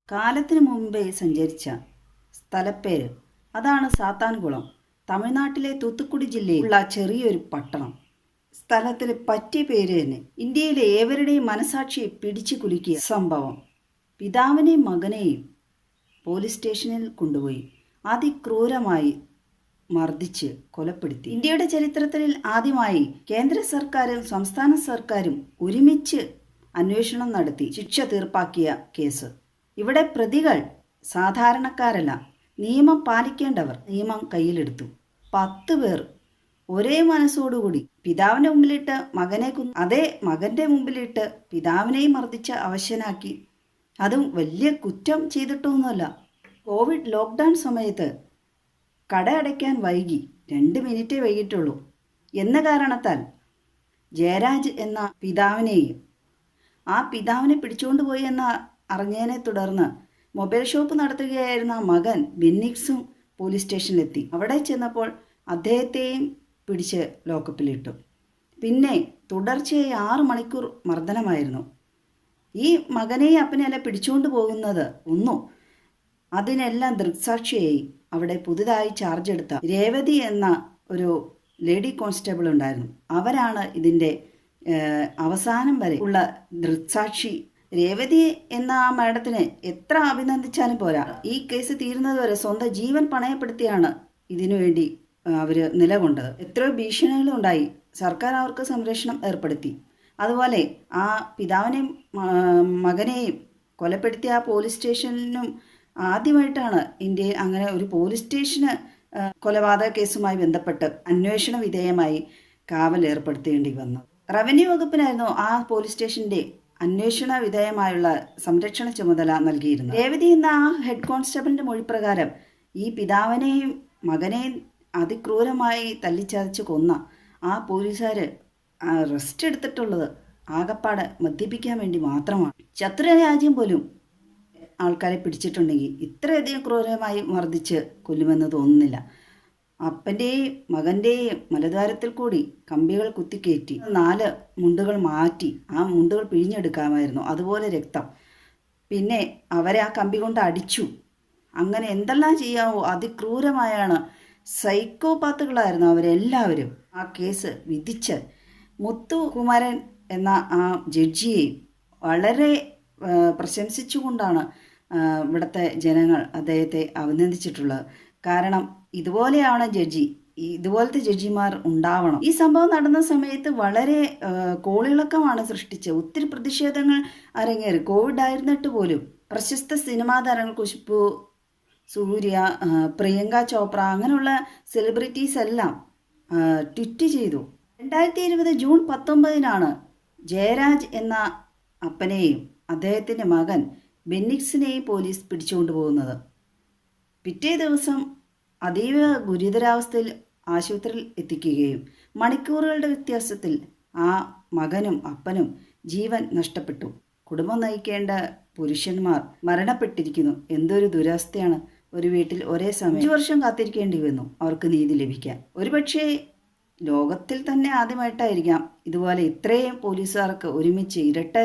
കാലത്തിനു മുമ്പേ സഞ്ചരിച്ച സ്ഥലപ്പേര് അതാണ് സാത്താൻകുളം. തമിഴ്നാട്ടിലെ തൂത്തുക്കുടി ജില്ലയിലുള്ള ചെറിയൊരു പട്ടണം. സ്ഥലത്തിന് പറ്റിയ പേര് തന്നെ. ഇന്ത്യയിലെ ഏവരുടെയും മനസാക്ഷിയെ പിടിച്ചു കുലുക്കിയ സംഭവം. പിതാവിനെയും മകനെയും പോലീസ് സ്റ്റേഷനിൽ കൊണ്ടുപോയി അതിക്രൂരമായി മർദ്ദിച്ച് കൊലപ്പെടുത്തി. ഇന്ത്യയുടെ ചരിത്രത്തിൽ ആദ്യമായി കേന്ദ്ര സർക്കാരും സംസ്ഥാന സർക്കാരും ഒരുമിച്ച് അന്വേഷണം നടത്തി ശിക്ഷ തീർപ്പാക്കിയ കേസ്. ഇവിടെ പ്രതികൾ സാധാരണക്കാരല്ല, നിയമം പാലിക്കേണ്ടവർ. നിയമം കയ്യിലെടുത്തു. 10 പേർ ഒരേ മനസ്സോടുകൂടി പിതാവിൻ്റെ മുമ്പിലിട്ട് മകനെ അതേ മകൻ്റെ മുമ്പിലിട്ട് പിതാവിനെയും മർദ്ദിച്ച് അവശനാക്കി. അതും വലിയ കുറ്റം ചെയ്തിട്ടൊന്നുമല്ല. കോവിഡ് ലോക്ക്ഡൗൺ സമയത്ത് കട അടയ്ക്കാൻ വൈകി, 2 മിനിറ്റേ വൈകിട്ടുള്ളൂ എന്ന കാരണത്താൽ ജയരാജ് എന്ന പിതാവിനെയും ആ പിതാവിനെ പിടിച്ചുകൊണ്ടുപോയി എന്ന അറിഞ്ഞതിനെ തുടർന്ന് മൊബൈൽ ഷോപ്പ് നടത്തുകയായിരുന്ന മകൻ ബെന്നിക്സും പോലീസ് സ്റ്റേഷനിലെത്തി. അവിടെ ചെന്നപ്പോൾ അദ്ദേഹത്തെയും പിടിച്ച് ലോക്കപ്പിലിട്ടു. പിന്നെ തുടർച്ചയായി 6 മണിക്കൂർ മർദ്ദനമായിരുന്നു. ഈ മകനെയും അപ്പനെയല്ല പിടിച്ചുകൊണ്ട് പോകുന്നത് ഒന്നു. അതിനെല്ലാം ദൃക്സാക്ഷിയായി അവിടെ പുതുതായി ചാർജ് എടുത്ത രേവതി എന്ന ഒരു ലേഡി കോൺസ്റ്റബിൾ ഉണ്ടായിരുന്നു. അവരാണ് ഇതിൻ്റെ അവസാനം വരെ ഉള്ള ദൃക്സാക്ഷി. രേവതി എന്ന ആ മാഡത്തിനെ എത്ര അഭിനന്ദിച്ചാലും പോരാ. ഈ കേസ് തീരുന്നത് വരെ സ്വന്തം ജീവൻ പണയപ്പെടുത്തിയാണ് ഇതിനുവേണ്ടി അവർ നിലകൊണ്ടത്. എത്രയോ ഭീഷണികളുണ്ടായി. സർക്കാർ അവർക്ക് സംരക്ഷണം ഏർപ്പെടുത്തി. അതുപോലെ ആ പിതാവിനെയും മകനെയും കൊലപ്പെടുത്തിയ ആ പോലീസ് സ്റ്റേഷനിലും ആദ്യമായിട്ടാണ് ഇന്ത്യയിൽ അങ്ങനെ ഒരു പോലീസ് സ്റ്റേഷന് കൊലപാതക കേസുമായി ബന്ധപ്പെട്ട് അന്വേഷണ വിധേയമായി കാവൽ ഏർപ്പെടുത്തേണ്ടി വന്നത്. റവന്യൂ വകുപ്പിനായിരുന്നു ആ പോലീസ് സ്റ്റേഷൻ്റെ അന്വേഷണ വിധേയമായുള്ള സംരക്ഷണ ചുമതല നൽകിയിരുന്നത്. രേവതി എന്ന ആ ഹെഡ് കോൺസ്റ്റബിളിൻ്റെ മൊഴിപ്രകാരം ഈ പിതാവിനെയും മകനെയും അതിക്രൂരമായി തല്ലിച്ചതച്ച് കൊന്ന ആ പോലീസുകാർ റെസ്റ്റ് എടുത്തിട്ടുള്ളത് ആകപ്പാടെ മദ്യപിക്കാൻ വേണ്ടി മാത്രമാണ്. ശത്രുരാജ്യം പോലും ആൾക്കാരെ പിടിച്ചിട്ടുണ്ടെങ്കിൽ ഇത്രയധികം ക്രൂരമായി മർദ്ദിച്ച് കൊല്ലുമെന്ന് തോന്നുന്നില്ല. അപ്പൻ്റെയും മകൻ്റെയും മലദ്വാരത്തിൽ കൂടി കമ്പികൾ കുത്തിക്കയറ്റി 4 മുണ്ടുകൾ മാറ്റി ആ മുണ്ടുകൾ പിഴിഞ്ഞെടുക്കാമായിരുന്നു. അതുപോലെ രക്തം. പിന്നെ അവരെ ആ കമ്പി കൊണ്ട് അടിച്ചു. അങ്ങനെ എന്തെല്ലാം ചെയ്യാവോ അതിക്രൂരമായാണ്. സൈക്കോപാത്തുകളായിരുന്നു അവരെല്ലാവരും. ആ കേസ് വിധിച്ച് മുത്തുകുമാരൻ എന്ന ആ ജഡ്ജിയെയും വളരെ പ്രശംസിച്ചുകൊണ്ടാണ് ഇവിടുത്തെ ജനങ്ങൾ അദ്ദേഹത്തെ അഭിനന്ദിച്ചിട്ടുള്ളത്. കാരണം ഇതുപോലെയാണ് ഇതുപോലത്തെ ജഡ്ജിമാർ ഉണ്ടാവണം. ഈ സംഭവം നടന്ന സമയത്ത് വളരെ കോളിളക്കമാണ് സൃഷ്ടിച്ചത്. ഒത്തിരി പ്രതിഷേധങ്ങൾ അരങ്ങേറി. കോവിഡ് ആയിരുന്നിട്ട് പോലും പ്രശസ്ത സിനിമാ താരങ്ങൾ ഖുശ്ബു, സൂര്യ, പ്രിയങ്ക ചോപ്ര അങ്ങനെയുള്ള സെലിബ്രിറ്റീസ് എല്ലാം ട്വീറ്റ് ചെയ്തു. 2020 ജൂൺ 19 ജയരാജ് എന്ന അപ്പനെയും അദ്ദേഹത്തിൻ്റെ മകൻ ബെന്നിക്സിനെയും പോലീസ് പിടിച്ചുകൊണ്ടു പോകുന്നത്. പിറ്റേ ദിവസം അതീവ ഗുരുതരാവസ്ഥയിൽ ആശുപത്രിയിൽ എത്തിക്കുകയും മണിക്കൂറുകളുടെ വ്യത്യാസത്തിൽ ആ മകനും അപ്പനും ജീവൻ നഷ്ടപ്പെട്ടു. കുടുംബം നയിക്കേണ്ട പുരുഷന്മാർ മരണപ്പെട്ടിരിക്കുന്നു. എന്തൊരു ദുരവസ്ഥയാണ്. ഒരു വീട്ടിൽ ഒരേ സമയം 5 വർഷം കാത്തിരിക്കേണ്ടി വന്നു അവർക്ക് നീതി ലഭിക്കാൻ. ഒരുപക്ഷെ ലോകത്തിൽ തന്നെ ആദ്യമായിട്ടായിരിക്കാം ഇതുപോലെ ഇത്രയും പോലീസുകാർക്ക് ഒരുമിച്ച് ഇരട്ട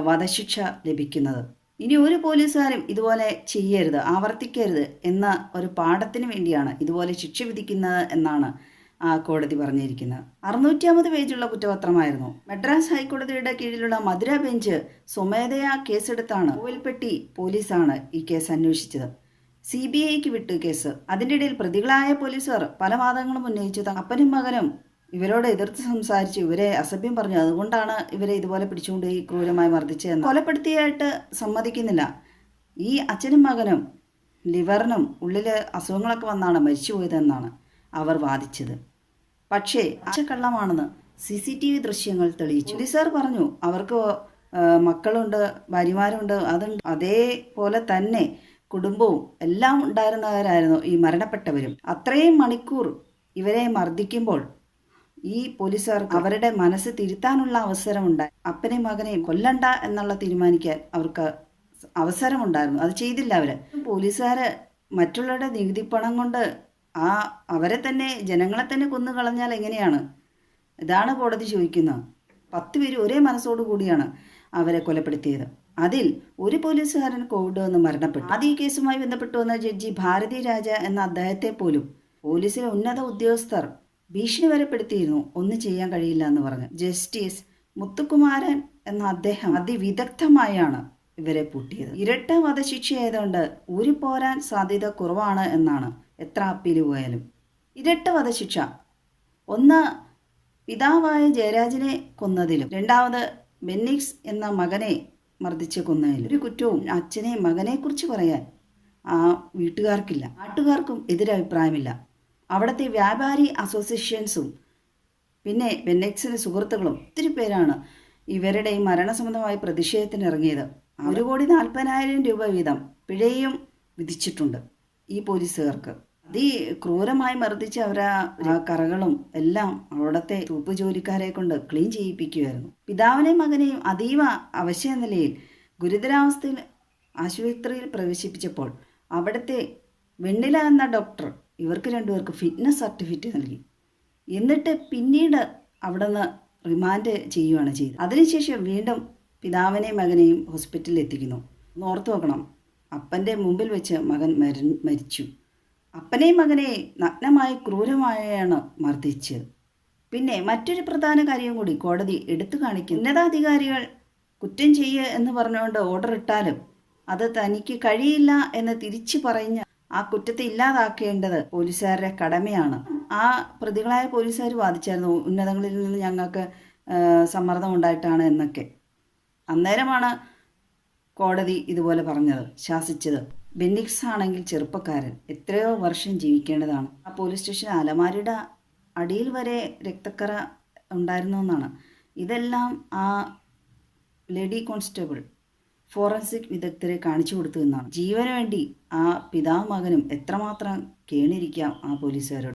വധശിക്ഷ ലഭിക്കുന്നത്. ഇനി ഒരു പോലീസുകാരും ഇതുപോലെ ചെയ്യരുത്, ആവർത്തിക്കരുത് എന്ന ഒരു പാഠത്തിന് വേണ്ടിയാണ് ഇതുപോലെ ശിക്ഷ വിധിക്കുന്നത് എന്നാണ് കോടതി പറഞ്ഞിരിക്കുന്നത്. 650 പേജുള്ള കുറ്റപത്രമായിരുന്നു. മദ്രാസ് ഹൈക്കോടതിയുടെ കീഴിലുള്ള മധുര ബെഞ്ച് സ്വമേധയാ കേസെടുത്താണ്. കോവിൽപ്പെട്ടി പോലീസാണ് ഈ കേസ് അന്വേഷിച്ചത്. CBIക്ക് വിട്ടു കേസ്. അതിൻ്റെ ഇടയിൽ പ്രതികളായ പോലീസുകാർ പല വാദങ്ങളും ഉന്നയിച്ചു. അപ്പനും മകനും ഇവരോട് എതിർത്ത് സംസാരിച്ച് ഇവരെ അസഭ്യം പറഞ്ഞു. അതുകൊണ്ടാണ് ഇവരെ ഇതുപോലെ പിടിച്ചുകൊണ്ട് ഈ ക്രൂരമായി മർദ്ദിച്ചതെന്ന്. കൊലപ്പെടുത്തിയായിട്ട് സമ്മതിക്കുന്നില്ല. ഈ അച്ഛനും മകനും ലിവറിനും ഉള്ളിൽ അസുഖങ്ങളൊക്കെ വന്നാണ് മരിച്ചു പോയതെന്നാണ് അവർ വാദിച്ചത്. പക്ഷേ കള്ളമാണെന്ന് CCTV ദൃശ്യങ്ങൾ തെളിയിച്ചു. പോലീസുകാർ പറഞ്ഞു അവർക്ക് മക്കളുണ്ട്, ഭാര്യമാരുണ്ട്, അതുണ്ട്. അതേപോലെ തന്നെ കുടുംബവും എല്ലാം ഉണ്ടായിരുന്നവരായിരുന്നു ഈ മരണപ്പെട്ടവരും. അത്രയും മണിക്കൂർ ഇവരെ മർദ്ദിക്കുമ്പോൾ ഈ പോലീസുകാർക്ക് അവരുടെ മനസ്സ് തിരുത്താനുള്ള അവസരമുണ്ടായി. അപ്പനെയും മകനെയും കൊല്ലണ്ട എന്നുള്ള തീരുമാനിക്കാൻ അവർക്ക് അവസരമുണ്ടായിരുന്നു. അത് ചെയ്തില്ല അവർ. പോലീസുകാർ മറ്റുള്ളവരുടെ നികുതി പണം കൊണ്ട് അവരെ തന്നെ ജനങ്ങളെ തന്നെ കൊന്നു കളഞ്ഞാൽ എങ്ങനെയാണ്? ഇതാണ് കോടതി ചോദിക്കുന്നത്. 10 പേര് ഒരേ മനസ്സോടു കൂടിയാണ് അവരെ കൊലപ്പെടുത്തിയത്. അതിൽ ഒരു പോലീസുകാരൻ കോവിഡ് വന്ന് മരണപ്പെട്ടു. ആദ്യ ഈ കേസുമായി ബന്ധപ്പെട്ടു വന്ന ജഡ്ജി ഭാരതി രാജ എന്ന അദ്ദേഹത്തെ പോലും പോലീസിലെ ഉന്നത ഉദ്യോഗസ്ഥർ ഭീഷണി വരെപ്പെടുത്തിയിരുന്നു, ഒന്നും ചെയ്യാൻ കഴിയില്ല എന്ന് പറഞ്ഞു. ജസ്റ്റിസ് മുത്തുകുമാരൻ എന്ന അദ്ദേഹം അതിവിദഗ്ധമായാണ് ഇവരെ പൂട്ടിയത്. ഇരട്ട വധശിക്ഷയായതുകൊണ്ട് ഊരിപ്പോരാൻ സാധ്യത കുറവാണ് എന്നാണ് എത്ര അപ്പീൽ പോയാലും. ഇരട്ട വധശിക്ഷ, ഒന്ന് പിതാവായ ജയരാജനെ കൊന്നതിലും രണ്ടാമത് ബെന്നിക്സ് എന്ന മകനെ മർദ്ദിച്ച് കൊന്നതിലും ഒരു കുറ്റവും അച്ഛനെ മകനെക്കുറിച്ച് പറയാൻ ആ വീട്ടുകാർക്കില്ല. നാട്ടുകാർക്കും എതിരഭിപ്രായമില്ല. അവിടുത്തെ വ്യാപാരി അസോസിയേഷൻസും പിന്നെ ബെന്നിക്സിൻ്റെ സുഹൃത്തുക്കളും ഒത്തിരി പേരാണ് ഇവരുടെ ഈ മരണസംബന്ധമായി പ്രതിഷേധത്തിനിറങ്ങിയത്. 1,40,000 രൂപ വീതം പിഴയും വിധിച്ചിട്ടുണ്ട് ഈ പോലീസുകാർക്ക്. ക്രൂരമായി മർദ്ദിച്ച് അവരെ കറകളും എല്ലാം അവിടുത്തെ തൂപ്പ് ജോലിക്കാരെ കൊണ്ട് ക്ലീൻ ചെയ്യിപ്പിക്കുമായിരുന്നു. പിതാവിനെയും മകനെയും അതീവ അവശ്യ നിലയിൽ ഗുരുതരാവസ്ഥയിൽ ആശുപത്രിയിൽ പ്രവേശിപ്പിച്ചപ്പോൾ അവിടുത്തെ വെണ്ണില എന്ന ഡോക്ടർ ഇവർക്ക് രണ്ടുപേർക്ക് ഫിറ്റ്നസ് സർട്ടിഫിക്കറ്റ് നൽകി. എന്നിട്ട് പിന്നീട് അവിടെ നിന്ന് റിമാൻഡ് ചെയ്യുകയാണ് ചെയ്തത്. അതിനുശേഷം വീണ്ടും പിതാവിനെയും മകനെയും ഹോസ്പിറ്റലിൽ എത്തിക്കുന്നു. ഒന്ന് ഓർത്തു നോക്കണം, അപ്പൻ്റെ മുമ്പിൽ വെച്ച് മകൻ മരിച്ചു. അപ്പനെയും മകനെയും നഗ്നമായി ക്രൂരമായാണ് മർദ്ദിച്ചത്. പിന്നെ മറ്റൊരു പ്രധാന കാര്യം കൂടി കോടതി എടുത്തു കാണിക്കും. ഉന്നതാധികാരികൾ കുറ്റം ചെയ്യുക എന്ന് പറഞ്ഞുകൊണ്ട് ഓർഡർ ഇട്ടാലും അത് തനിക്ക് കഴിയില്ല എന്ന് തിരിച്ചു പറഞ്ഞ് ആ കുറ്റത്തെ ഇല്ലാതാക്കേണ്ടത് പോലീസുകാരുടെ കടമയാണ്. ആ പ്രതികളായ പോലീസുകാർ വാദിച്ചായിരുന്നു, ഉന്നതങ്ങളിൽ നിന്ന് ഞങ്ങൾക്ക് സമ്മർദ്ദം ഉണ്ടായിട്ടാണ് എന്നൊക്കെ. അന്നേരമാണ് കോടതി ഇതുപോലെ പറഞ്ഞത്, ശാസിച്ചത്. ബെന്നിക്സ് ആണെങ്കിൽ ചെറുപ്പക്കാരൻ, എത്രയോ വർഷം ജീവിക്കേണ്ടതാണ്. ആ പോലീസ് സ്റ്റേഷൻ അലമാരിയുടെ അടിയിൽ വരെ രക്തക്കറ ഉണ്ടായിരുന്നു എന്നാണ്. ഇതെല്ലാം ആ ലേഡി കോൺസ്റ്റബിൾ ഫോറൻസിക് വിദഗ്ധരെ കാണിച്ചു കൊടുത്തു എന്നാണ്. ജീവന് വേണ്ടി ആ പിതാവും മകനും എത്രമാത്രം കേണിരിക്കാം ആ പോലീസുകാരോട്.